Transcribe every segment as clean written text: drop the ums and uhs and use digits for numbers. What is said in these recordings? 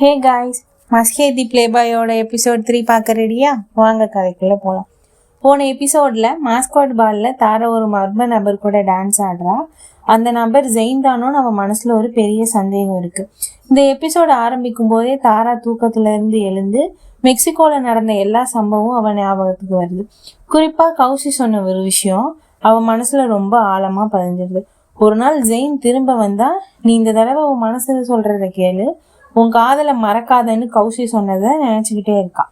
Hey guys, மஸ்கேதி பிளேபாயோட episode 3 பார்க்க ரெடியா? வாங்க கதைக்குள்ளே போகலாம். போன எபிசோடில் மாஸ்காட் பாலில் தாரா ஒரு மர்ம நபர் கூட டான்ஸ் ஆடுறா. அந்த நபர் ஜெயின் தானோ நம்ம மனசில் ஒரு பெரிய சந்தேகம் இருக்குது. இந்த எபிசோடு ஆரம்பிக்கும் போதே தாரா தூக்கத்துலேருந்து எழுந்து மெக்சிகோவில் நடந்த எல்லா சம்பவமும் அவன் ஞாபகத்துக்கு வருது. குறிப்பாக கௌசி சொன்ன ஒரு விஷயம் அவன் மனசில் ரொம்ப ஆழமாக பதிஞ்சிருது. ஒரு நாள் ஜெயின் திரும்ப வந்தா, நீ இந்த தடவை உன் மனசில் சொல்கிறத கேளு, உன் காதலை மறக்காதன்னு கௌசி சொன்னதை நினச்சிக்கிட்டே இருக்கா.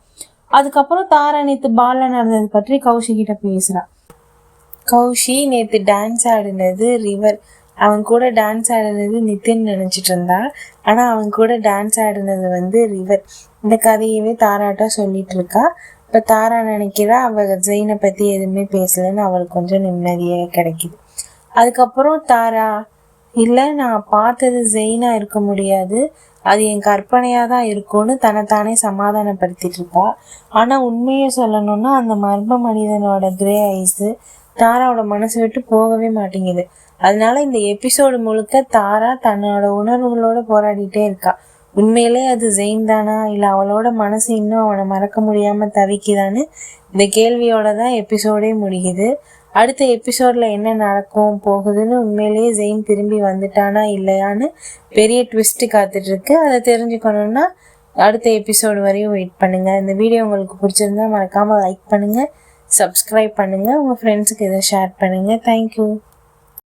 அதுக்கப்புறம் தாரா நேற்று பாலில் நடந்தது பற்றி கௌஷி கிட்ட பேசுகிறா. கௌஷி நேற்று டான்ஸ் ஆடினது ரிவர், அவன் கூட டான்ஸ் ஆடினது நிதின் நினச்சிட்டு இருந்தா. ஆனால் அவன் கூட டான்ஸ் ஆடினது ரிவர். இந்த கதையவே தாராட்டா சொல்லிட்டு இருக்கா. இப்போ தாரா நினைக்கிறா அவள் ஜெயினை பற்றி எதுவுமே பேசலைன்னு அவளுக்கு கொஞ்சம் நிம்மதியாக கிடைக்கிது. அதுக்கப்புறம் தாரா, இல்லை நான் பார்த்தது ஜெயினாக இருக்க முடியாது, அது என் கற்பனையாக தான் இருக்கும்னு தன்னைத்தானே சமாதானப்படுத்திட்டு இருக்கா. ஆனால் உண்மையை சொல்லணும்னா அந்த மர்ம மனிதனோட கிரே ஐஸு தாராவோட மனசு விட்டு போகவே மாட்டேங்குது. அதனால இந்த எபிசோடு முழுக்க தாரா தன்னோட உணர்வுகளோட போராடிட்டே இருக்கா. உண்மையிலே அது ஜெயின் தானா, இல்லை அவளோட மனசு இன்னும் அவனை மறக்க முடியாமல் தவிக்குதான்னு இந்த கேள்வியோட தான் எபிசோடே முடியுது. அடுத்த எபிசோடில் என்ன நடக்கும் போகுதுன்னு, உண்மையிலேயே ஜெயின் திரும்பி வந்துட்டானா இல்லையான்னு பெரிய ட்விஸ்ட்டு காத்துட்ருக்கு. அதை தெரிஞ்சுக்கணுன்னா அடுத்த எபிசோடு வரையும் வெயிட் பண்ணுங்கள். இந்த வீடியோ உங்களுக்கு பிடிச்சிருந்தா மறக்காமல் லைக் பண்ணுங்கள், சப்ஸ்கிரைப் பண்ணுங்கள், உங்கள் ஃப்ரெண்ட்ஸுக்கு இதை ஷேர் பண்ணுங்கள். தேங்க்யூ.